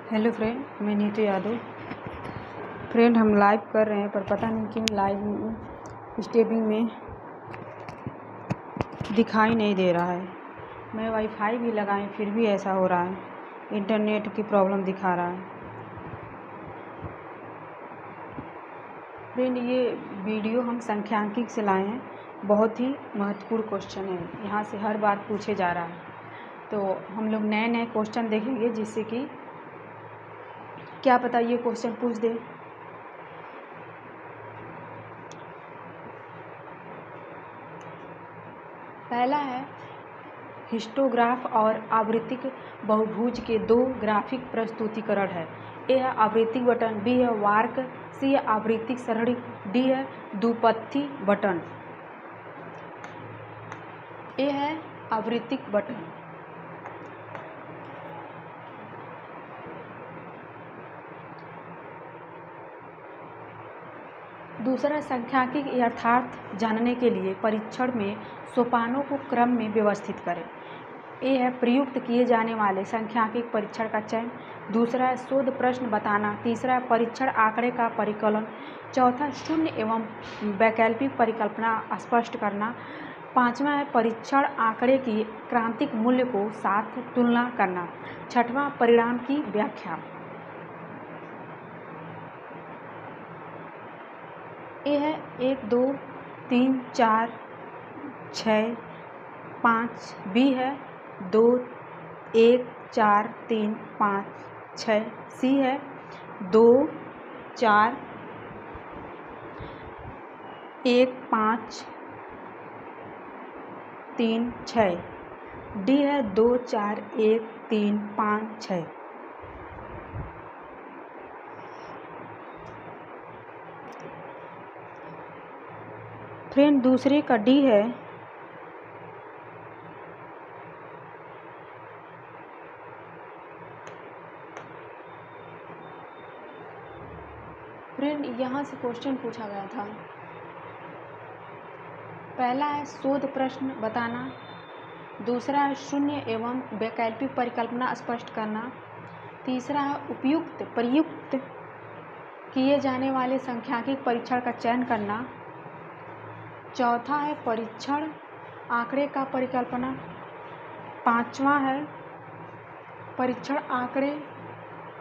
Hello friend, मैं Neetu Yadav. Friend, हम live कर रहे हैं पर पता नहीं क्यों लाइव स्टेपिंग में दिखाई नहीं दे रहा है। मैं वाईफाई भी लगाएं फिर भी ऐसा हो रहा है, इंटरनेट की प्रॉब्लम दिखा रहा है। फ्रेंड, ये वीडियो हम सांख्यिकी से लाए हैं। बहुत ही महत्वपूर्ण क्वेश्चन है, यहाँ से हर बार पूछे जा रहा है। तो हम लोग नए नए क्वेश्चन देखेंगे जिससे कि क्या पता ये क्वेश्चन पूछ दे। पहला है, हिस्टोग्राफ और आवृत्तिक बहुभुज के दो ग्राफिक प्रस्तुतिकरण है। ए है आवृत्तिक बटन, बी है वार्क, सी है आवृत्तिक सरणी, डी है दुपत्ति बटन। ए है आवृत्तिक बटन। दूसरा, सांख्यिकी यथार्थ जानने के लिए परीक्षण में सोपानों को क्रम में व्यवस्थित करें। ए है प्रयुक्त किए जाने वाले सांख्यिकी परीक्षण का चयन। दूसरा है शोध प्रश्न बताना। तीसरा है परीक्षण आंकड़े का परिकलन। चौथा, शून्य एवं वैकल्पिक परिकल्पना स्पष्ट करना। पांचवा है परीक्षण आंकड़े की क्रांतिक मूल्य को साथ तुलना करना। छठवां, परिणाम की व्याख्या। ए है 1, 2, 3, 4, 6, 5। बी है 2, 1, 4, 3, 5, 6। सी है 2, 4, 1, 5, 3, 6। डी है 2, 4, 1, 3, 5, 6। फ्रेंड, दूसरे का डी है। फ्रेंड, यहाँ से क्वेश्चन पूछा गया था। पहला है शोध प्रश्न बताना। दूसरा है शून्य एवं वैकल्पिक परिकल्पना स्पष्ट करना। तीसरा है प्रयुक्त किए जाने वाले सांख्यिकी परीक्षण का चयन करना। चौथा है परीक्षण आंकड़े का परिकल्पना। पांचवा है परीक्षण आंकड़े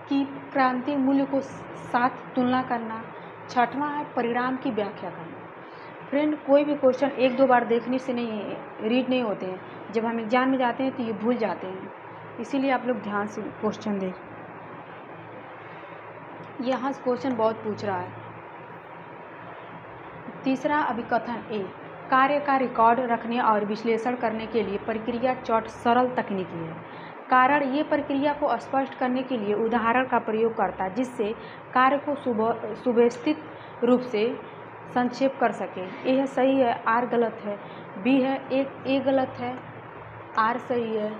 की क्रांतिक मूल्य को साथ तुलना करना। छठवां है परिणाम की व्याख्या करना। फ्रेंड, कोई भी क्वेश्चन एक दो बार देखने से नहीं रीड नहीं होते हैं। जब हम एग्जाम में जाते हैं तो ये भूल जाते हैं, इसीलिए आप लोग ध्यान से क्वेश्चन देख। यहाँ से क्वेश्चन बहुत पूछ रहा है। तीसरा, अभिकथन ए, कार्य का रिकॉर्ड रखने और विश्लेषण करने के लिए प्रक्रिया चार्ट सरल तकनीकी है। कारण, ये प्रक्रिया को स्पष्ट करने के लिए उदाहरण का प्रयोग करता है जिससे कार्य को सुव्यवस्थित रूप से संक्षेप कर सके। ए है सही है, आर गलत है। बी है ए गलत है, आर सही है।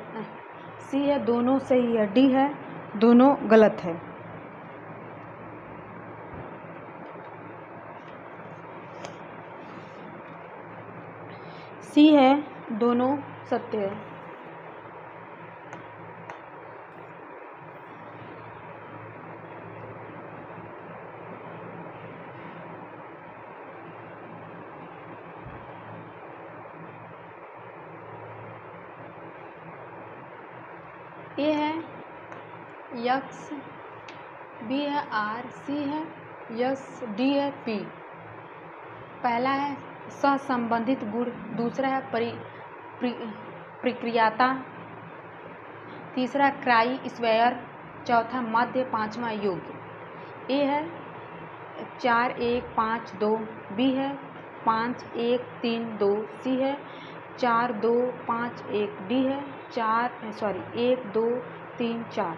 सी है दोनों सही है। डी है दोनों गलत है। सी है दोनों सत्य है। ए है यक्स, बी है आर, सी है यस, डी है पी। पहला है सहसंबंधित गुण। दूसरा है प्रक्रियाता। तीसरा क्राई स्क्वायर। चौथा मध्य। पांचवा योग्य। ए है 4, 1, 5, 2। बी है 5, 1, 3, 2। सी है 4, 2, 5, 1। डी है 1, 2, 3, 4।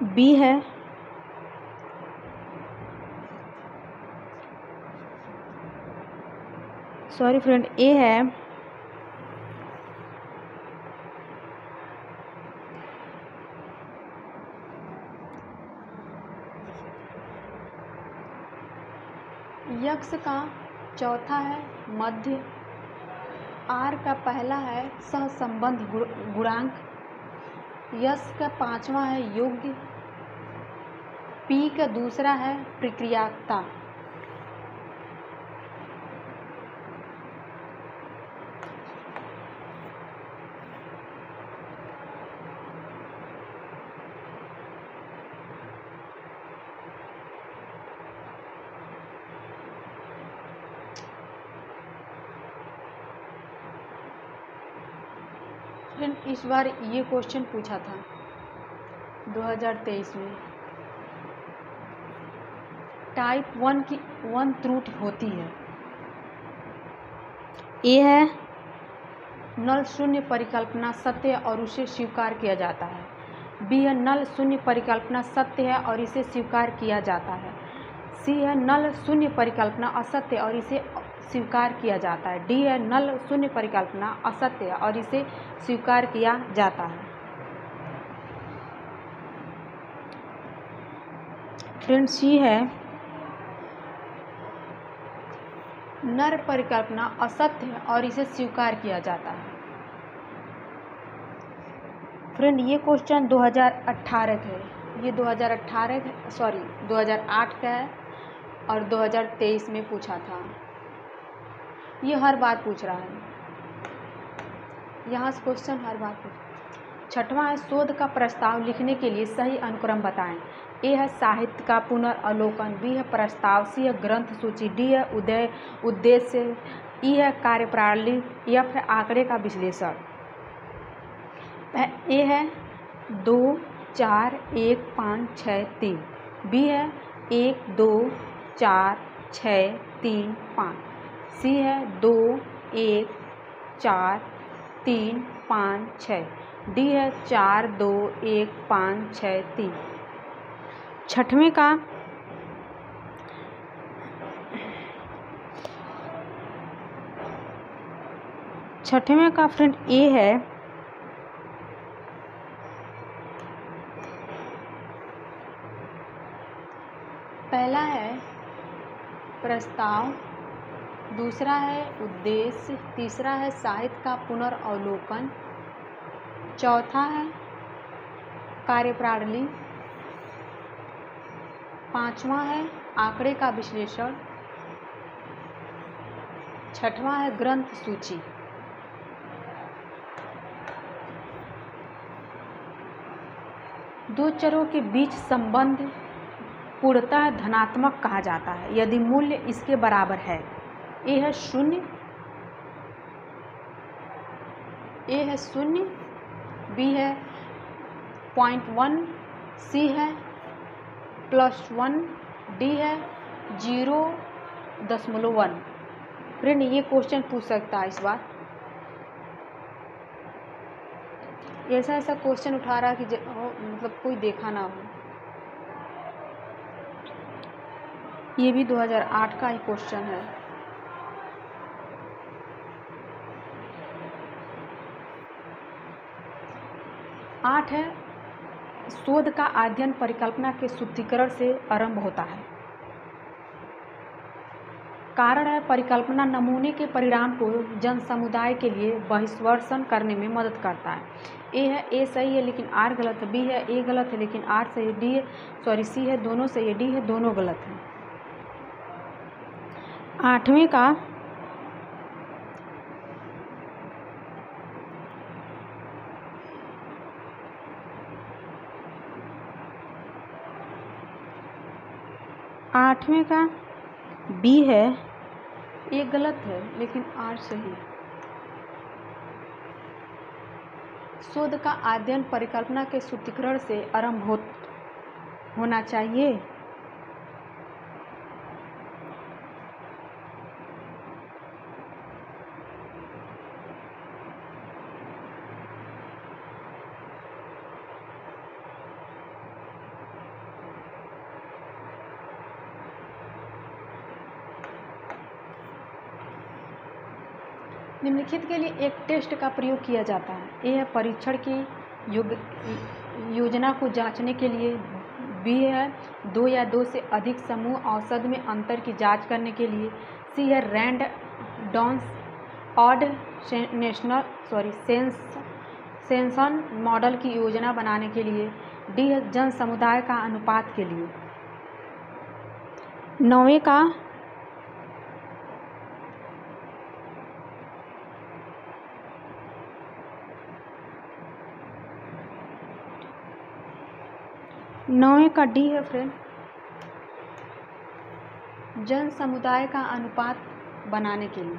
बी है फ्रेंड, ए है यक्स का चौथा है मध्य। आर का पहला है सहसंबंध गुणांक। यस का पांचवा है योग्य, पी का दूसरा है प्रक्रियात्मकता, इस बार ये क्वेश्चन पूछा था 2023 में। टाइप 1 की 1 त्रुटि होती है। ए है नल शून्य परिकल्पना सत्य है और उसे स्वीकार किया जाता है। बी है नल शून्य परिकल्पना सत्य है और इसे स्वीकार किया जाता है। सी है नल शून्य परिकल्पना असत्य और इसे स्वीकार किया जाता है। डी है नल शून्य परिकल्पना असत्य है और इसे स्वीकार किया जाता है। फ्रेंड सी है नर परिकल्पना असत्य है और इसे स्वीकार किया जाता है। फ्रेंड ये क्वेश्चन 2018 का है, ये 2008 का है और 2023 में पूछा था। ये हर बार पूछ रहा है, यहाँ से क्वेश्चन हर बार पूछ। छठवां है शोध का प्रस्ताव लिखने के लिए सही अनुक्रम बताएं। ए है साहित्य का पुनर्अवलोकन, बी है प्रस्ताव, सी है ग्रंथ सूची, डी है उद्देश्य, ई है कार्यप्रणाली, एफ है आंकड़े का विश्लेषण। ए है 2 4 1 5 6 3, बी है 1 2 4 6 3 5, सी है 2 1 4 3 5 6, डी है 4 2 1 5 6 3। छठवें का फ्रेंड ए है पहला है प्रस्ताव, दूसरा है उद्देश्य, तीसरा है साहित्य का पुनर्अवलोकन, चौथा है कार्यप्रणाली, पांचवा है आंकड़े का विश्लेषण, छठवां है ग्रंथ सूची। दो चरों के बीच संबंध पूर्णतः धनात्मक कहा जाता है यदि मूल्य इसके बराबर है। ए है शून्य, बी है 0.1, सी है +1, डी है 0.1। फ्रेंड ये क्वेश्चन पूछ सकता है इस बार। ऐसा क्वेश्चन उठा रहा कि मतलब कोई देखा ना हो। ये भी 2008 का ही क्वेश्चन है। आठ है शोध का अध्ययन परिकल्पना के सूत्रीकरण से आरंभ होता है। कारण है परिकल्पना नमूने के परिणाम को जन समुदाय के लिए बहिष्करण करने में मदद करता है। ए है ए सही है लेकिन आर गलत है, बी है ए गलत है लेकिन आर सही है, डी है सी है दोनों सही है, डी है दोनों गलत है। आठवें का बी है ए गलत है लेकिन आर सही है। शोध का अध्ययन परिकल्पना के सूत्रीकरण से आरंभ होना चाहिए। निम्नलिखित के लिए एक टेस्ट का प्रयोग किया जाता है। ए है परीक्षण की योजना को जांचने के लिए, बी है 2 या 2 से अधिक समूह औसत में अंतर की जांच करने के लिए, सी है random odd sense sanction model की योजना बनाने के लिए। डी है जन समुदाय का अनुपात के लिए। 9वें का डी है फ्रेंड, जन समुदाय का अनुपात बनाने के लिए।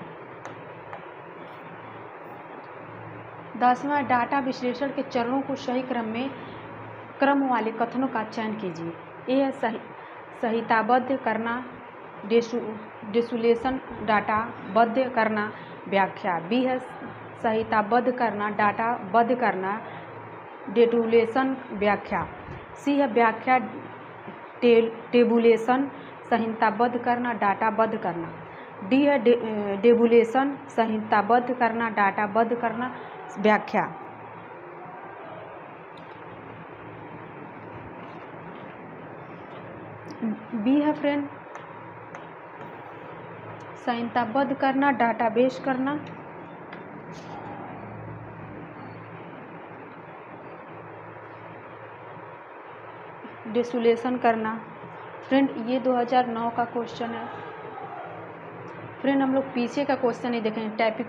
10वां डाटा विश्लेषण के चरणों को सही क्रम वाले कथनों का चयन कीजिए। ए है संहिताबद्ध करना, डेसुलेशन डाटा बद्ध करना, व्याख्या। बी है संहिताबद्ध करना, डाटा बद्ध करना, डेटुलेशन व्याख्या। सी है व्याख्या, टेबुलेशन संहिताबद्ध करना, डाटाबद्ध करना। डी है डेबुलेशन संहिताबद्ध करना, डाटाबद्ध करना, व्याख्या। बी है फ्रेंड संहिताबद्ध करना, डाटाबेस करना। डेसुलेशन करना। फ्रेंड ये 2009 का क्वेश्चन है। फ्रेंड हम लोग पीछे का क्वेश्चन नहीं देखेंगे टॉपिक।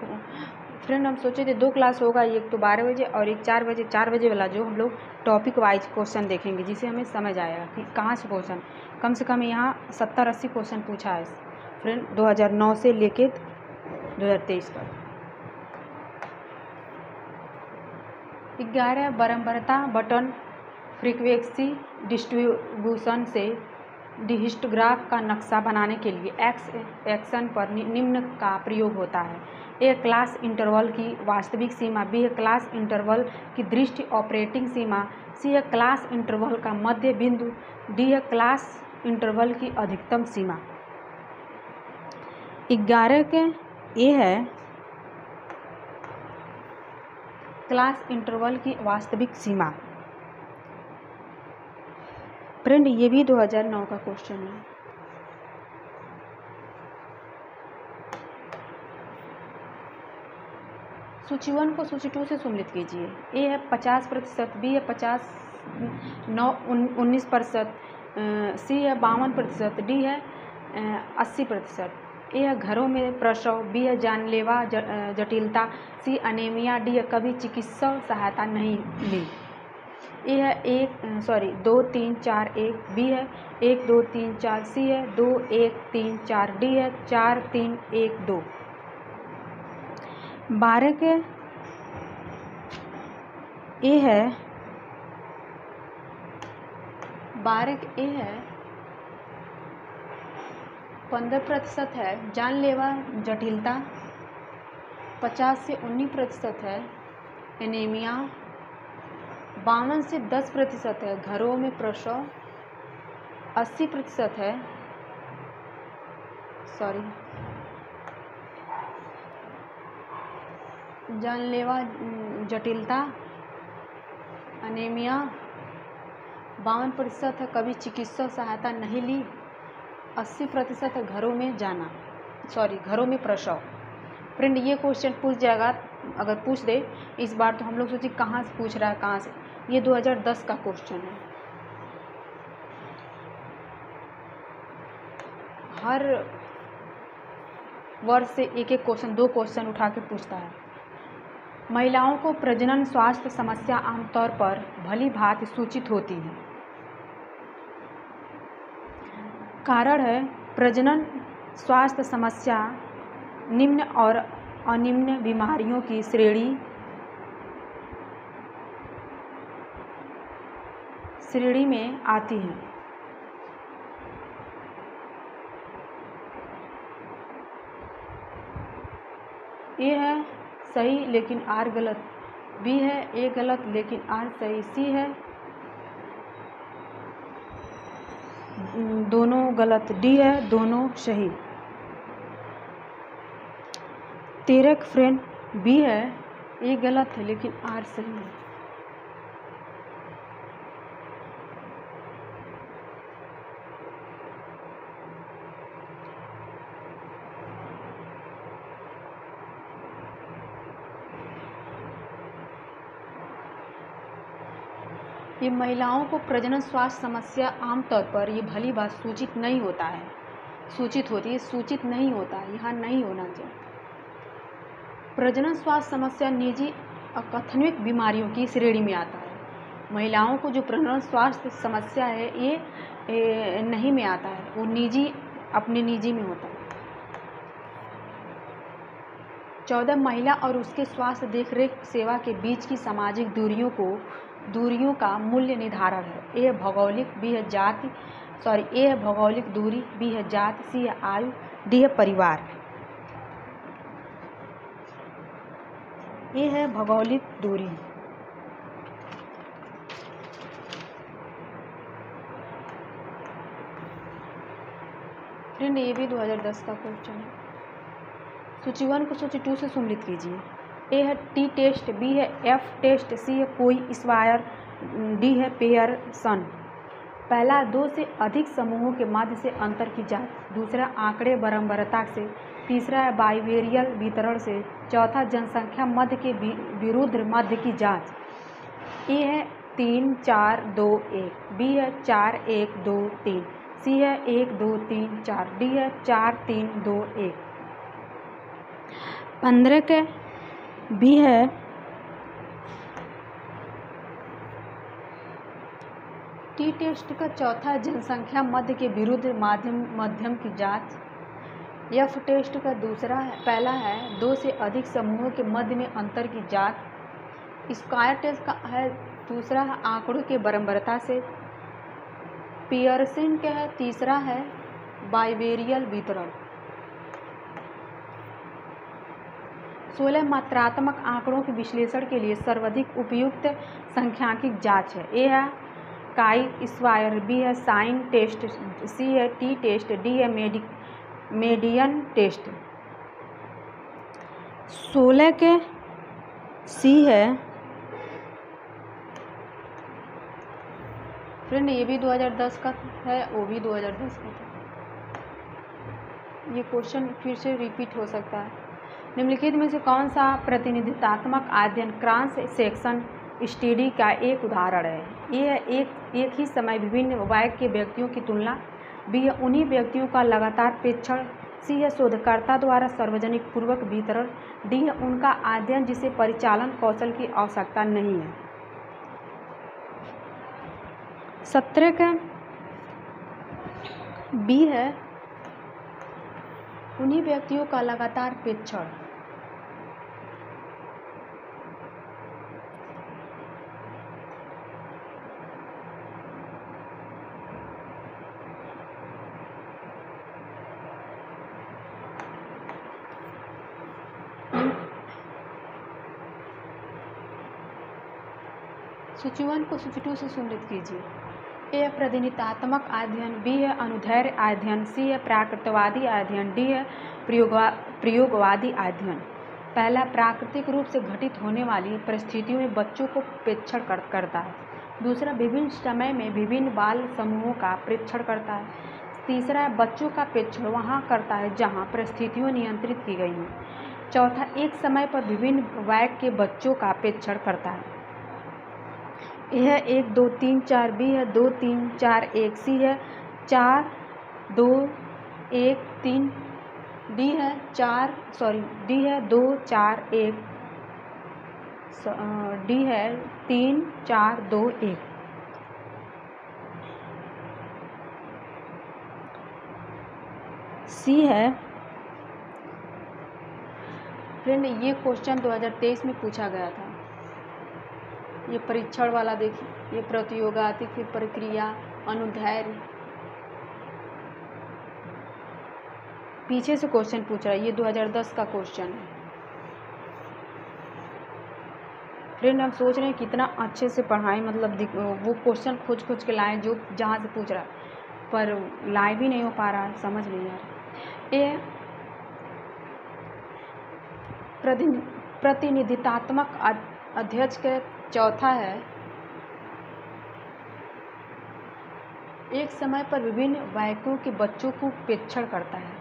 फ्रेंड हम सोचे थे 2 क्लास होगा, एक तो 12 बजे और एक 4 बजे वाला, जो हम लोग टॉपिक वाइज क्वेश्चन देखेंगे जिससे हमें समझ आएगा कि कहाँ से क्वेश्चन। कम से कम यहाँ 70-80 क्वेश्चन पूछा है फ्रेंड 2009 से लेके 2023 तक। 11 बारंबारता बटन फ्रीक्वेंसी डिस्ट्रीब्यूशन से हिस्टोग्राफ का नक्शा बनाने के लिए एक्स एक्शन पर निम्न का प्रयोग होता है। ए क्लास इंटरवल की वास्तविक सीमा, बी है क्लास इंटरवल की दृष्टि ऑपरेटिंग सीमा, सी है क्लास इंटरवल का मध्य बिंदु, डी है क्लास इंटरवल की अधिकतम सीमा। 11 के ए है क्लास इंटरवल की वास्तविक सीमा। फ्रेंड ये भी 2009 का क्वेश्चन है। सूची 1 को सूची 2 से सम्मिलित कीजिए। ए है 50%, बी है 19%, सी है 52%, डी है 80%। ए है घरों में प्रसव, बी है जानलेवा जटिलता, सी अनीमिया, डी है कभी चिकित्सा सहायता नहीं ली। ए है 2 3 4 1, बी है 1 2 3 4, सी है 2 1 3 4, डी है 4 3 1 2। 12 के ए है 15% है जानलेवा जटिलता, 50 से 19% है एनीमिया, 52 से 10% है घरों में प्रसव, 80% है जानलेवा जटिलता, अनीमिया, 52% है कभी चिकित्सा सहायता नहीं ली, 80% है घरों में प्रसव। फ्रेंड ये क्वेश्चन पूछ जाएगा, अगर पूछ दे इस बार तो हम लोग सोचे कहाँ से पूछ रहा है, कहाँ से। ये 2010 का क्वेश्चन है। हर वर्ष से एक क्वेश्चन, 2 क्वेश्चन उठा के पूछता है। महिलाओं को प्रजनन स्वास्थ्य समस्या आमतौर पर भली भांति सूचित होती है। कारण है प्रजनन स्वास्थ्य समस्या निम्न और अनिम्न बीमारियों की श्रेणी में आती है। ए है सही लेकिन आर गलत, बी है ए गलत लेकिन आर सही, सी है दोनों गलत, डी है दोनों सही। 13 फ्रेंड बी है ए गलत है लेकिन आर सही है। ये महिलाओं को प्रजनन स्वास्थ्य समस्या आमतौर पर ये भली बात सूचित नहीं होता है, सूचित होती है, सूचित नहीं होता है, यहाँ नहीं होना चाहिए। प्रजनन स्वास्थ्य समस्या निजी अकथनीय बीमारियों की श्रेणी में आता है। महिलाओं को जो प्रजनन स्वास्थ्य समस्या है ये नहीं में आता है, वो निजी अपने निजी में होता है। 14 महिला और उसके स्वास्थ्य देखरेख सेवा के बीच की सामाजिक दूरियों का मूल्य निर्धारण है। ए है भौगोलिक, बी है जाति, ए है भौगोलिक दूरी, बी है जाति, सी है आयु, डी है परिवार। ए है भौगोलिक दूरी। फ्रेंड ये भी 2010 का क्वेश्चन है। सूची 1 को सूची 2 से सम्मिलित कीजिए। ए है टी टेस्ट, बी है एफ टेस्ट, सी है कोई स्क्वायर, डी है पेयरसन। पहला 2 से अधिक समूहों के मध्य से अंतर की जांच, दूसरा आंकड़े बराबरता से, तीसरा है बाइवेरियल वितरण से, चौथा जनसंख्या मध्य के विरुद्ध मध्य की जांच। ए है 3 4 2 1, बी है 4 1 2 3, सी है 1 2 3 4, डी है 4 3 2 1। 15 के बी है टी टेस्ट का चौथा जनसंख्या मध्य के विरुद्ध मध्यम की जांच। एफ टेस्ट का दूसरा है, पहला है 2 से अधिक समूहों के मध्य में अंतर की जांच। स्क्वायर टेस्ट का है दूसरा है आंकड़ों के बराबरता से। पियर्सन का है तीसरा है बाइवेरियल वितरण। 16 मात्रात्मक आंकड़ों के विश्लेषण के लिए सर्वाधिक उपयुक्त सांख्यिकीय जांच है। ए है काई स्क्वायर, बी है साइन टेस्ट, सी है टी टेस्ट, डी है मेडियन टेस्ट। 16 के सी है। फ्रेंड ये भी 2010 का है, वो भी 2010 का था। ये क्वेश्चन फिर से रिपीट हो सकता है। निम्नलिखित में से कौन सा प्रतिनिधित्वात्मक अध्ययन क्रॉस सेक्शन स्टडी का एक उदाहरण है? ये है एक ही समय विभिन्न वर्ग के व्यक्तियों की तुलना, बी है उन्हीं व्यक्तियों का लगातार प्रेक्षण, सी है शोधकर्ता द्वारा सार्वजनिक पूर्वक वितरण, डी है उनका अध्ययन जिसे परिचालन कौशल की आवश्यकता नहीं है। 17 का बी है उन्हीं व्यक्तियों का लगातार प्रेक्षण। सूची 1 को सूची 2 से सम्मिलित कीजिए। ए है प्रतिनिधित्वात्मक अध्ययन, बी है अनुदैर्ध्य अध्ययन, सी है प्राकृतवादी अध्ययन, डी है प्रयोगवादी अध्ययन। पहला प्राकृतिक रूप से घटित होने वाली परिस्थितियों में बच्चों को प्रेक्षण करता है। दूसरा विभिन्न समय में विभिन्न बाल समूहों का प्रेक्षण करता है। तीसरा है बच्चों का प्रेक्षण वहाँ करता है जहाँ परिस्थितियाँ नियंत्रित की गई हैं। चौथा एक समय पर विभिन्न वर्ग के बच्चों का प्रेक्षण करता है। यह 1 2 3 4, बी है 2 3 4 1, सी है 4 2 1 3, डी है 2 4 1, डी है 3 4 2 1। सी है। फ्रेंड ये क्वेश्चन 2023 में पूछा गया था। ये परीक्षण वाला देखिए, ये प्रतियोगात्मक प्रक्रिया, अनुदैर्ध्य, पीछे से क्वेश्चन पूछ रहा है। ये 2010 का क्वेश्चन है। फ्रेंड हम सोच रहे हैं कितना अच्छे से पढ़ाएं, मतलब वो क्वेश्चन खोज के लाएं जो जहाँ से पूछ रहा है, पर लाइव ही नहीं हो पा रहा है, समझ नहीं आ रहा। ये प्रतिनिधित्वात्मक अध्यक्ष के चौथा है एक समय पर विभिन्न वर्गों के बच्चों को प्रेक्षण करता है।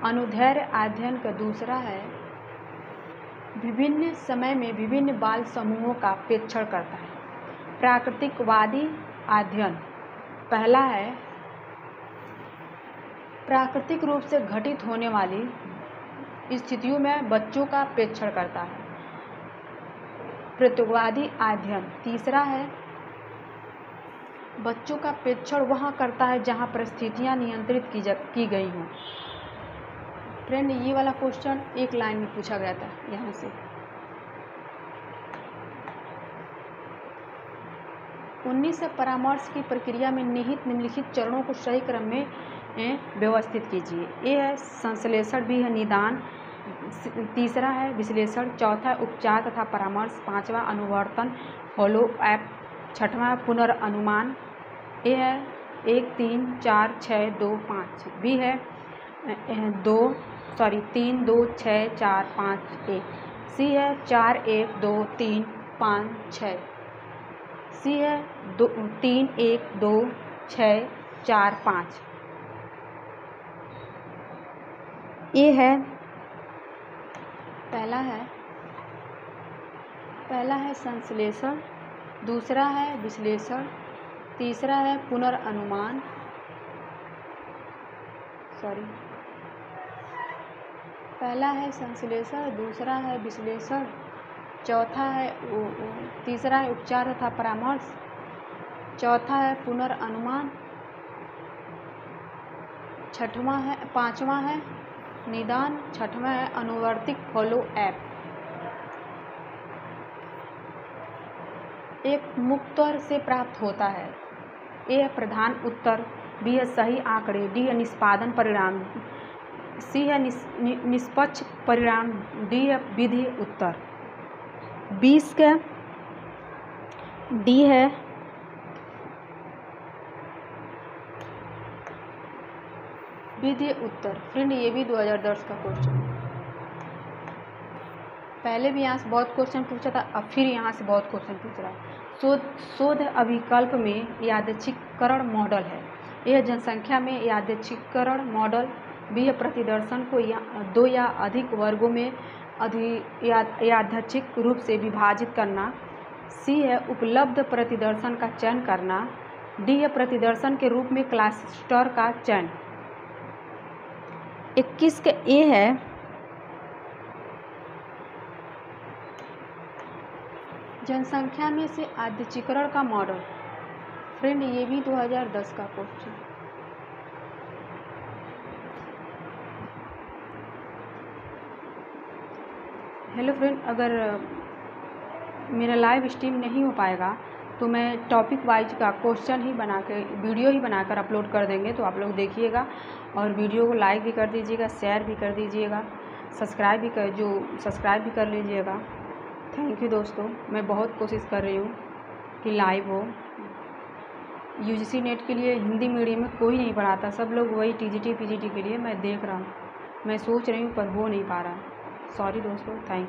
अनुदैर्ध्य अध्ययन का दूसरा है विभिन्न समय में विभिन्न बाल समूहों का प्रेक्षण करता है। प्राकृतिकवादी अध्ययन। पहला है प्राकृतिक रूप से घटित होने वाली स्थितियों में बच्चों का प्रेक्षण करता है, प्रकृतिवादी अध्ययन। तीसरा है बच्चों का प्रेक्षण वहाँ करता है जहाँ परिस्थितियाँ नियंत्रित की गई हों। फ्रेंड, ये वाला क्वेश्चन एक लाइन में पूछा गया था यहाँ से। 19 परामर्श की प्रक्रिया में निहित निम्नलिखित चरणों को सही क्रम में व्यवस्थित कीजिए। ए है संश्लेषण, बी है निदान, तीसरा है विश्लेषण, चौथा उपचार तथा परामर्श, पांचवा अनुवर्तन फॉलो अप, छठवां पुनर्अनुमान। ए है 1 3 4 6 2 5, बी है 3 2 6 4 5 1, सी है 4 1 2 3 5 6, सी है 3 1 2 6 4 5। ए है पहला है संश्लेषण, दूसरा है विश्लेषण, तीसरा है पुनर्अनुमान, पहला है संश्लेषण, दूसरा है विश्लेषण, तीसरा है उपचार तथा परामर्श, चौथा है पुनर्अनुमान, पांचवा है निदान, छठवां है अनुवर्तिक फॉलो अप। एक मुक्त उत्तर से प्राप्त होता है। ए है प्रधान उत्तर, बी है सही आंकड़े, डी है निष्पादन परिणाम, सी है निष्पक्ष परिणाम, डी है विधि उत्तर। 20 का डी है विधि उत्तर। फ्रेंड, ये भी 2010 का क्वेश्चन है। पहले भी यहाँ से बहुत क्वेश्चन पूछा था, अब फिर यहाँ से बहुत क्वेश्चन पूछ रहा है। शोध अभिकल्प में यादृच्छिककरण मॉडल है। यह जनसंख्या में यादृच्छिककरण मॉडल, बी है प्रतिदर्शन को 2 या अधिक वर्गों में यादृच्छिक रूप से विभाजित करना, सी है उपलब्ध प्रतिदर्शन का चयन करना, डी है प्रतिदर्शन के रूप में क्लस्टर का चयन। 21 का ए है जनसंख्या में से यादृच्छिककरण का मॉडल। फ्रेंड, ये भी 2010 का क्वेश्चन। हेलो फ्रेंड, अगर मेरा लाइव स्ट्रीम नहीं हो पाएगा तो मैं टॉपिक वाइज का क्वेश्चन ही वीडियो ही बनाकर अपलोड कर देंगे, तो आप लोग देखिएगा और वीडियो को लाइक भी कर दीजिएगा, शेयर भी कर दीजिएगा, सब्सक्राइब भी कर लीजिएगा। थैंक यू दोस्तों, मैं बहुत कोशिश कर रही हूँ कि लाइव हो। यूजीसी नेट के लिए हिंदी मीडियम में कोई नहीं पढ़ाता, सब लोग वही टीजीटी पीजीटी के लिए मैं देख रहा हूँ, मैं सोच रही हूँ पर हो नहीं पा रहा। सॉरी दोस्तों, थैंक यू।